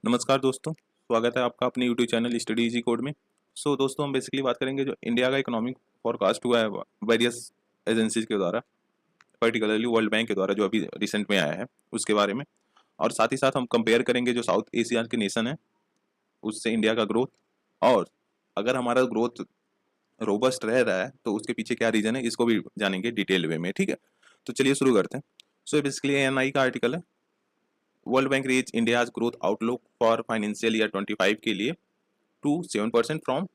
नमस्कार दोस्तों, स्वागत है आपका अपने YouTube channel study easy code में। दोस्तों हम बेसिकली बात करेंगे जो इंडिया का इकोनॉमिक फोरकास्ट हुआ है वेरियस एजेंसीज के द्वारा, पर्टिकुलरली वर्ल्ड बैंक के द्वारा जो अभी रिसेंट में आया है उसके बारे में। और साथ ही साथ हम कंपेयर करेंगे जो साउथ एशिया के नेशन है उससे इंडिया का ग्रोथ, और अगर हमारा ग्रोथ रोबस्ट रह रहा है तो उसके पीछे क्या रीजन है इसको भी जानेंगे डिटेल वे में। ठीक है, तो चलिए शुरू करते हैं। बेसिकली एएनआई का आर्टिकल है, World Bank raise India's growth outlook for financial year 25 के लिए टू 7% फ्रॉम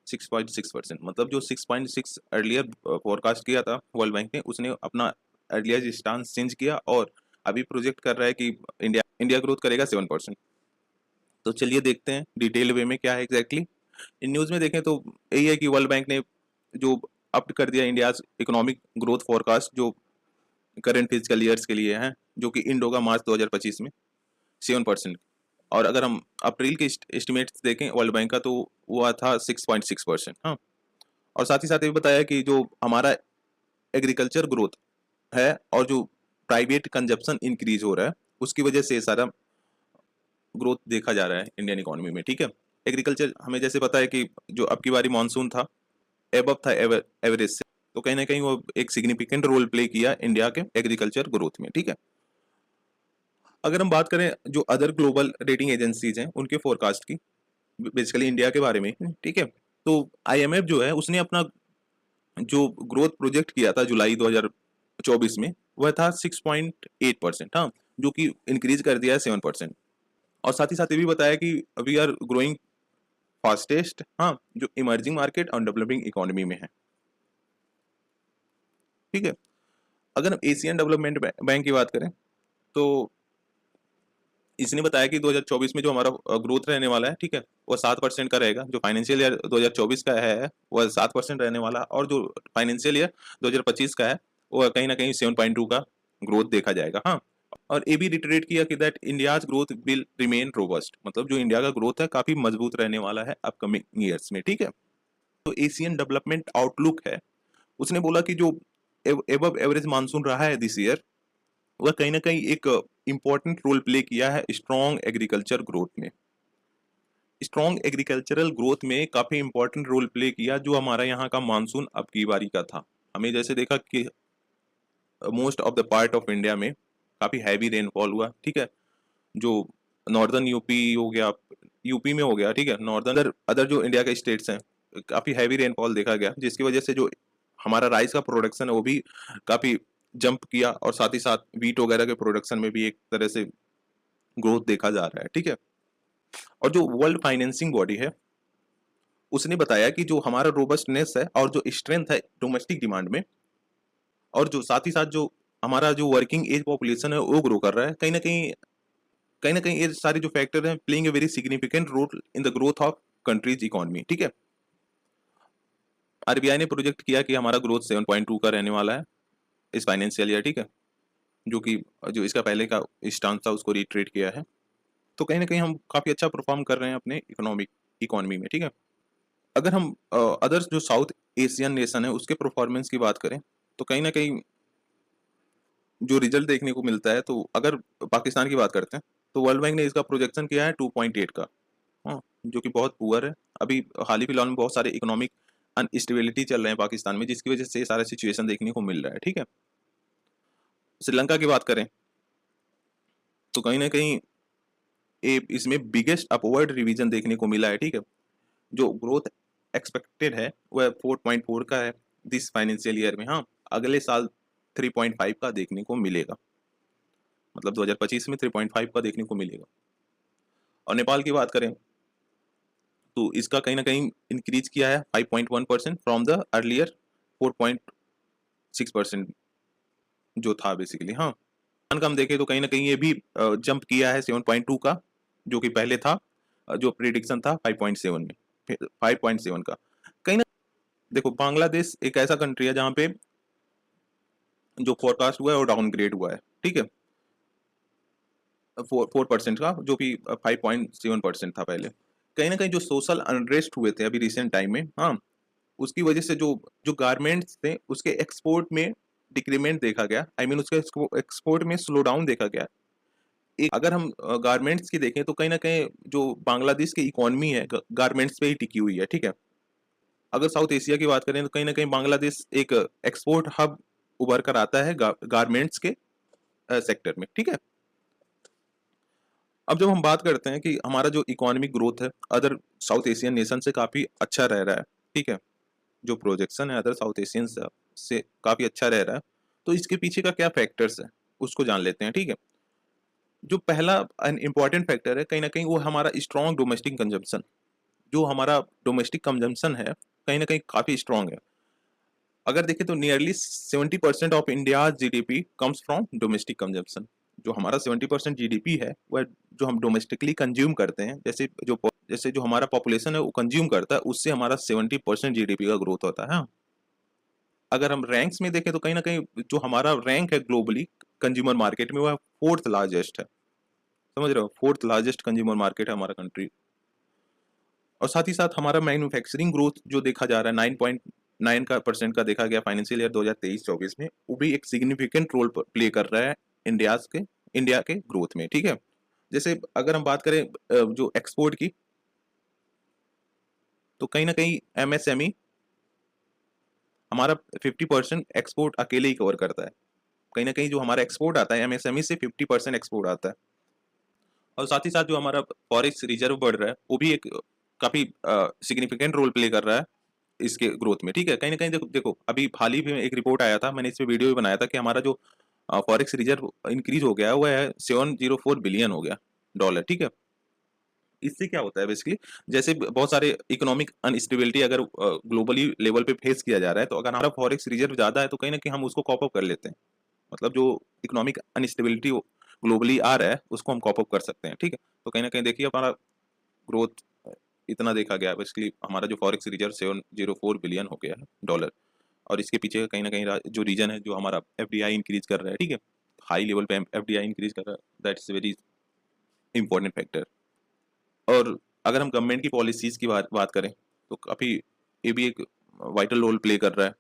6.6%। मतलब जो 6.6 अर्लियर फोरकास्ट किया था वर्ल्ड बैंक ने, उसने अपना अर्लियर स्टांस चेंज किया और अभी प्रोजेक्ट कर रहा है कि इंडिया ग्रोथ करेगा 7%। तो चलिए देखते हैं डिटेल वे में क्या है एग्जैक्टली। इन न्यूज़ में देखें तो यही है कि वर्ल्ड बैंक ने जो अप कर दिया इंडिया इकोनॉमिक ग्रोथ फोरकास्ट जो करंट फिजिकल ईयर्स के लिए है, जो कि इंड होगा मार्च 2025 में 7%। और अगर हम अप्रैल के एस्टिमेट्स देखें वर्ल्ड बैंक का तो वो था 6.6%। हाँ, और साथ ही साथ ये भी बताया कि जो हमारा एग्रीकल्चर ग्रोथ है और जो प्राइवेट कंजप्शन इंक्रीज हो रहा है उसकी वजह से सारा ग्रोथ देखा जा रहा है इंडियन इकोनॉमी में। ठीक है, एग्रीकल्चर हमें जैसे पता है कि जो अब की बारी मानसून था एबव था एवरेज से, तो कहीं ना कहीं वो एक सिग्निफिकेंट रोल प्ले किया इंडिया के एग्रीकल्चर ग्रोथ में। ठीक है, अगर हम बात करें जो अदर ग्लोबल रेटिंग एजेंसीज हैं उनके फोरकास्ट की, बेसिकली इंडिया के बारे में, ठीक है, तो आईएमएफ जो है उसने अपना जो ग्रोथ प्रोजेक्ट किया था जुलाई 2024 में वह था 6.8%। हाँ, जो कि इंक्रीज कर दिया है 7%। और साथ ही साथ ये भी बताया कि वी आर ग्रोइंग फास्टेस्ट, हाँ, जो इमर्जिंग मार्केट और डेवलपिंग इकोनॉमी में है। ठीक है, अगर हम एशियन डेवलपमेंट बैंक की बात करें तो इसने बताया कि 2024 में जो हमारा ग्रोथ रहने वाला है, ठीक है, वो 7% का रहेगा। जो फाइनेंशियल ईयर 2024 का है वह 7% रहने वाला, और जो फाइनेंशियल ईयर 2025 का है वो कहीं ना कहीं 7.2 का ग्रोथ देखा जाएगा। हाँ, और ये भी रिटरेट किया कि that India's growth will remain robust, मतलब जो इंडिया का ग्रोथ है काफी मजबूत रहने वाला है अपकमिंग ईयर्स में। ठीक है, तो एशियन डेवलपमेंट आउटलुक है, उसने बोला कि जो एबव एवरेज मानसून रहा है दिस ईयर वह कहीं ना कहीं एक इम्पोर्टेंट रोल प्ले किया है स्ट्रॉन्ग एग्रीकल्चर ग्रोथ में। स्ट्रॉन्ग एग्रीकल्चरल ग्रोथ में काफी इंपॉर्टेंट रोल प्ले किया जो हमारा यहाँ का मानसून अब की बारी का था। हमें जैसे देखा कि most of the part of India में काफी हैवी रेनफॉल हुआ। ठीक है, जो नॉर्दर्न यूपी हो गया, यूपी में हो गया, ठीक है, नॉर्दर्न अदर जो इंडिया के स्टेट्स हैं काफी हैवी रेनफॉल देखा गया, जिसकी वजह से जो हमारा राइस का प्रोडक्शन है वो भी काफी जंप किया, और साथ ही साथ वीट वगैरह के प्रोडक्शन में भी एक तरह से ग्रोथ देखा जा रहा है। ठीक है, और जो वर्ल्ड फाइनेंसिंग बॉडी है उसने बताया कि जो हमारा रोबस्टनेस है और जो स्ट्रेंथ है डोमेस्टिक डिमांड में, और जो साथ ही साथ जो हमारा जो वर्किंग एज पॉपुलेशन है वो ग्रो कर रहा है, कहीं ना कहीं ये सारे जो फैक्टर हैं playing a very significant role in the growth of country's economy. ठीक है, आरबीआई ने प्रोजेक्ट किया कि हमारा ग्रोथ 7.2 का रहने वाला है इस फाइनेंशियल ईयर। ठीक है, जो कि जो इसका पहले का स्टांस था उसको रिट्रेट किया है। तो कहीं ना कहीं हम काफी अच्छा परफॉर्म कर रहे हैं अपने इकोनॉमी में। ठीक है, अगर हम अदर्स जो साउथ एशियन नेशन है उसके परफॉर्मेंस की बात करें तो कहीं ना कहीं जो रिजल्ट देखने को मिलता है, तो अगर पाकिस्तान की बात करते हैं तो वर्ल्ड बैंक ने इसका प्रोजेक्शन किया है 2.8 का। हाँ, जो कि बहुत पुअर है। अभी हाल ही फिलहाल में बहुत सारे इकोनॉमिक अनस्टेबिलिटी चल रहे हैं पाकिस्तान में, जिसकी वजह से ये सारा सिचुएशन देखने को मिल रहा है। ठीक है, श्रीलंका की बात करें तो कहीं ना कहीं इसमें बिगेस्ट अपवर्ड रिवीजन देखने को मिला है। ठीक है, जो ग्रोथ एक्सपेक्टेड है वह 4.4 का है दिस फाइनेंशियल ईयर में। हाँ, अगले साल 3.5 का देखने को मिलेगा, मतलब 2025 में 3.5 का देखने को मिलेगा। और नेपाल की बात करें तो इसका कहीं ना कहीं इंक्रीज किया है 5.1% फ्रॉम द अर्लियर 4.6% जो था बेसिकली। हाँ, पाकिस्तान का हम देखें तो कहीं ना कहीं ये भी जंप किया है 7.2 का, जो कि पहले था जो प्रिडिक्शन था 5.7 में, 5.7 का। कहीं ना देखो बांग्लादेश एक ऐसा कंट्री है जहाँ पे जो फोरकास्ट हुआ है वो डाउनग्रेड हुआ है। ठीक है, 4% का, जो कि 5.7% था पहले। कहीं ना कहीं जो सोशल अनरेस्ट हुए थे अभी रिसेंट टाइम में, हाँ, उसकी वजह से जो जो गारमेंट्स थे उसके एक्सपोर्ट में डिक्रीमेंट देखा गया, उसके एक्सपोर्ट में स्लो डाउन देखा गया। एक अगर हम गारमेंट्स की देखें तो कहीं ना कहीं जो बांग्लादेश की इकोनॉमी है गारमेंट्स पे ही टिकी हुई है, ठीक है। अगर साउथ एशिया की बात करें तो कहीं ना कहीं बांग्लादेश एक एक्सपोर्ट हब उभर कर आता है गारमेंट्स के सेक्टर में, ठीक है। अब जब हम बात करते हैं कि हमारा जो इकोनॉमिक ग्रोथ है अदर साउथ एशियन नेशन से काफ़ी अच्छा रह रहा है, ठीक है, जो प्रोजेक्शन है अदर साउथ एशियन से काफ़ी अच्छा रह रहा है, तो इसके पीछे का क्या फैक्टर्स है उसको जान लेते हैं, ठीक है। जो पहला इम्पॉर्टेंट फैक्टर है कहीं ना कहीं वो हमारा स्ट्रॉन्ग डोमेस्टिक कंजम्पशन। जो हमारा डोमेस्टिक कंजम्पशन है कहीं ना कहीं काफ़ी स्ट्रॉन्ग है। अगर देखें तो nearly 70% of India GDP comes from domestic consumption. जो हमारा 70% जीडीपी है वह जो हम डोमेस्टिकली कंज्यूम करते हैं, जैसे जो हमारा पॉपुलेशन है वो कंज्यूम करता है, उससे हमारा 70% जीडीपी का ग्रोथ होता है। हाँ, अगर हम रैंक्स में देखें तो कहीं ना कहीं जो हमारा रैंक है ग्लोबली कंज्यूमर मार्केट में वह फोर्थ लार्जेस्ट है। समझ रहे हो, फोर्थ लार्जेस्ट कंज्यूमर मार्केट है हमारा कंट्री। और साथ ही साथ हमारा मैन्युफैक्चरिंग ग्रोथ जो देखा जा रहा है 9.9% का देखा गया फाइनेंशियल ईयर 2023-24 में, वो भी एक सिग्निफिकेंट रोल प्ले कर रहा है इंडिया के ग्रोथ में, ठीक है। जैसे अगर हम बात करें जो एक्सपोर्ट की, तो कहीं ना कहीं एमएसएमई हमारा 50% एक्सपोर्ट अकेले ही कवर करता है। कहीं ना कहीं जो हमारा एक्सपोर्ट आता है एमएसएमई से 50% एक्सपोर्ट आता है। और साथ ही साथ जो हमारा फॉरेक्स रिजर्व बढ़ रहा है वो भी एक काफी सिग्निफिकेंट रोल प्ले कर रहा है इसके ग्रोथ में, ठीक है। कहीं ना कहीं देखो अभी हाल ही में एक रिपोर्ट आया था, मैंने इस पे वीडियो भी बनाया था कि हमारा जो फॉरेक्स रिजर्व इंक्रीज हो गया है वो है 704 बिलियन हो गया डॉलर, ठीक है। इससे क्या होता है बेसिकली, जैसे बहुत सारे इकोनॉमिक अनस्टेबिलिटी अगर ग्लोबली लेवल पे फेस किया जा रहा है, तो अगर हमारा फॉरेक्स रिजर्व ज्यादा है तो कहीं ना कहीं हम उसको कॉप अप कर लेते हैं। मतलब जो इकोनॉमिक अनस्टेबिलिटी ग्लोबली आ रहा है उसको हम कॉप अप कर सकते हैं, ठीक है। तो कहीं ना कहीं देखिए हमारा ग्रोथ इतना देखा गया बेसिकली, हमारा जो फॉरेक्स रिजर्व 704 बिलियन हो गया है डॉलर। और इसके पीछे कहीं ना कहीं जो रीजन है जो हमारा एफडीआई इंक्रीज कर रहा है, ठीक है, हाई लेवल पे एफडीआई इंक्रीज कर रहा है, दैट्स वेरी इंपॉर्टेंट फैक्टर। और अगर हम गवर्नमेंट की पॉलिसीज की बात करें तो काफ़ी ये भी एक वाइटल रोल प्ले कर रहा है।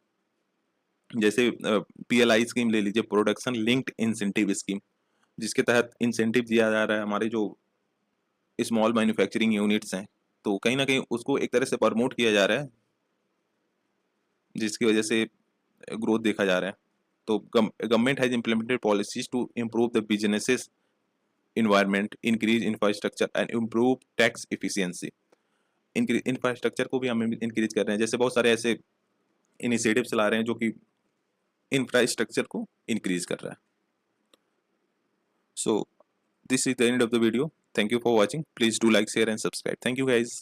जैसे पीएलआई स्कीम ले लीजिए, प्रोडक्शन लिंक्ड इंसेंटिव स्कीम, जिसके तहत इंसेंटिव दिया जा रहा है हमारे जो स्मॉल मैन्युफैक्चरिंग यूनिट्स हैं, तो कहीं ना कहीं उसको एक तरह से प्रमोट किया जा रहा है, जिसकी वजह से ग्रोथ देखा जा रहा है। तो government has implemented policies to improve the businesses environment, increase infrastructure and improve tax efficiency. Infrastructure को भी हम इंक्रीज कर रहे हैं, जैसे बहुत सारे ऐसे इनिशिएटिव चला रहे हैं जो कि इंफ्रास्ट्रक्चर को इंक्रीज कर रहा है। So this is the end of the video, thank you for watching, please do like share and subscribe, thank you guys.